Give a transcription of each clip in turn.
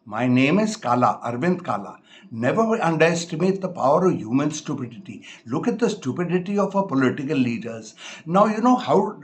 My name is Kala, Arvind Kala. Never underestimate the power of human stupidity. Look at the stupidity of our political leaders. Now you know how.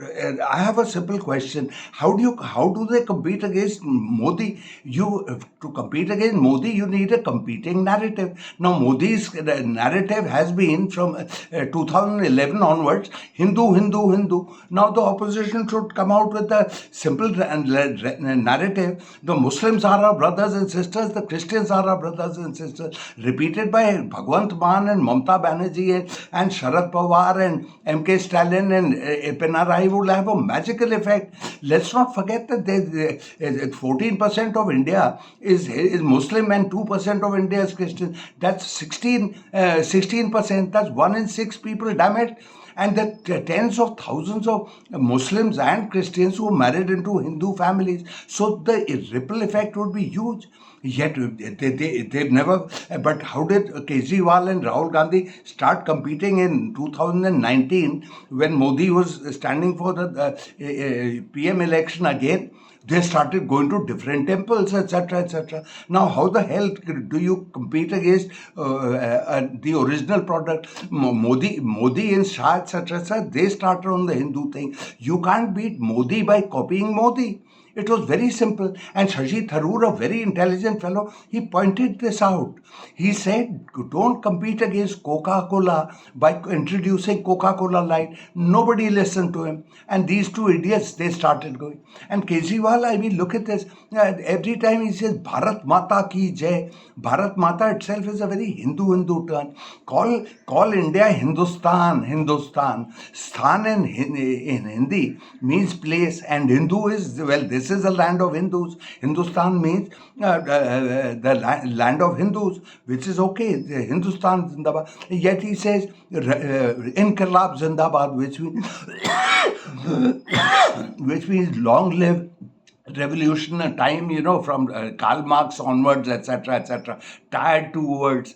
I have a simple question. How do they compete against Modi? To compete against Modi, you need a competing narrative. Now Modi's narrative has been from 2011 onwards, Hindu, Hindu, Hindu. Now the opposition should come out with a simple narrative. The Muslims are our brothers and sisters, the Christians are our brothers and sisters, repeated by Bhagwant Mann and Mamta Banerjee and Sharad Pawar and M.K. Stalin and Pinarayi would have a magical effect. Let's not forget that 14% of India is Muslim and 2% of India is Christian. That's 16%. That's 1 in 6 people, damn it. And the tens of thousands of Muslims and Christians who married into Hindu families. So the ripple effect would be huge. Yet they've never. But how did Kejriwal and Rahul Gandhi start competing in 2019 when Modi was standing for the PM election again? They started going to different temples, etc., etc. Now, how the hell do you compete against the original product? Modi and Shah, etc., etc. They started on the Hindu thing. You can't beat Modi by copying Modi. It was very simple. And Shashi Tharoor, a very intelligent fellow, he pointed this out. He said, don't compete against Coca-Cola by introducing Coca-Cola Light. Nobody listened to him. And these two idiots, they started going. And Kejriwal, I mean, look at this. Every time he says, Bharat Mata ki jai. Bharat Mata itself is a very Hindu term. Call India Hindustan, Hindustan. Sthan in Hindi means place, and Hindu is, well, this is the land of Hindus. Hindustan means the land of Hindus, which is okay. Hindustan Zindabad. Yet he says Inqilab Zindabad, which means long live revolution, a time, from Karl Marx onwards, etc., etc. Tied two words.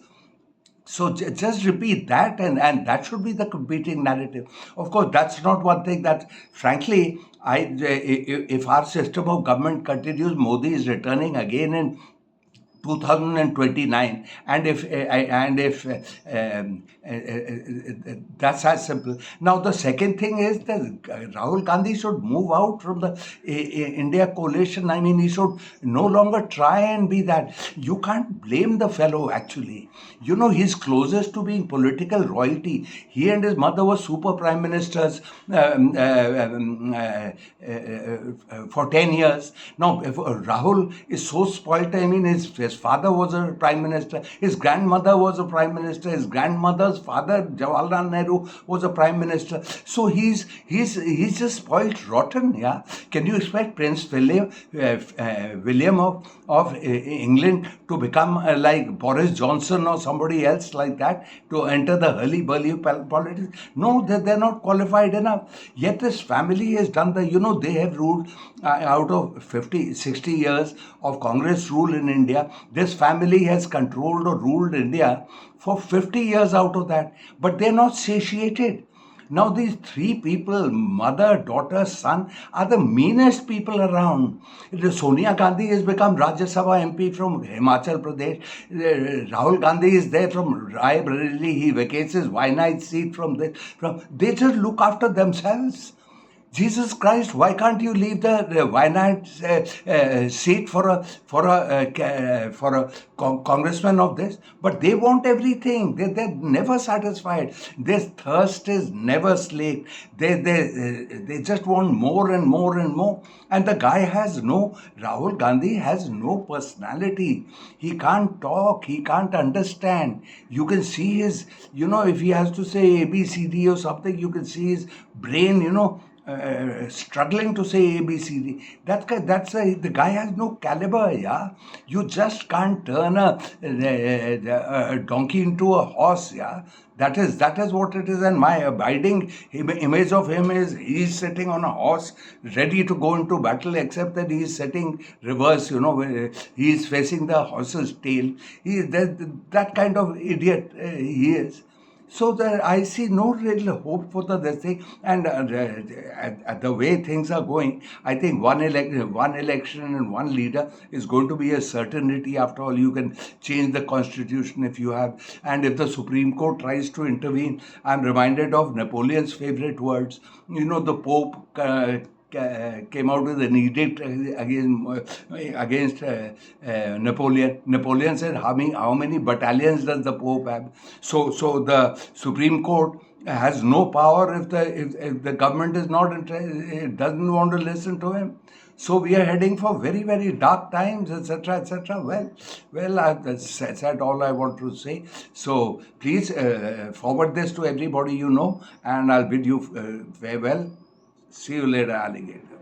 So just repeat that, and that should be the competing narrative. Of course, that's not one thing that, frankly, if our system of government continues, Modi is returning again in 2029, and if that's as simple. Now the second thing is that Rahul Gandhi should move out from the India coalition. I mean, he should no longer try and be that. You can't blame the fellow, actually. He's closest to being political royalty. He and his mother were super prime ministers for 10 years. Now, if Rahul is so spoilt, I mean, his father was a prime minister, his grandmother was a prime minister, his grandmother's father, Jawaharlal Nehru, was a prime minister. So he's just spoiled rotten, yeah. Can you expect Prince William of England to become like Boris Johnson or somebody else like that, to enter the hurly-burly politics? No, they're not qualified enough. Yet this family has done they have ruled out of 50, 60 years of Congress rule in India. This family has controlled or ruled India for 50 years out of that. But they're not satiated. Now these three people, mother, daughter, son, are the meanest people around. Sonia Gandhi has become Rajya Sabha MP from Himachal Pradesh. Rahul Gandhi is there from Rai Bareli. He vacates his Wayanad seat from there. They just look after themselves. Jesus Christ, why can't you leave the Wayanad seat for a congressman of this? But they want everything. They're never satisfied. Their thirst is never slaked. They just want more and more and more. And the guy Rahul Gandhi has no personality. He can't talk. He can't understand. You can see his, if he has to say ABCD or something, you can see his brain, struggling to say ABCD. The guy has no caliber, yeah. You just can't turn a donkey into a horse, yeah. That is what it is. And my abiding image of him is he's sitting on a horse ready to go into battle, except that he's sitting reverse, where he's facing the horse's tail. He is that kind of idiot he is. So that I see no real hope for this thing. And the way things are going, I think one election and one leader is going to be a certainty. After all, you can change the constitution if you have, and if the Supreme Court tries to intervene, I'm reminded of Napoleon's favorite words. You know, the Pope came out with an edict against Napoleon. Napoleon said, how many battalions does the Pope have? So the Supreme Court has no power if the government is not it doesn't want to listen to him. So we are heading for very, very dark times, etc., etc. Well, I've said all I want to say. So please forward this to everybody you know, and I'll bid you farewell. See you later, alligator.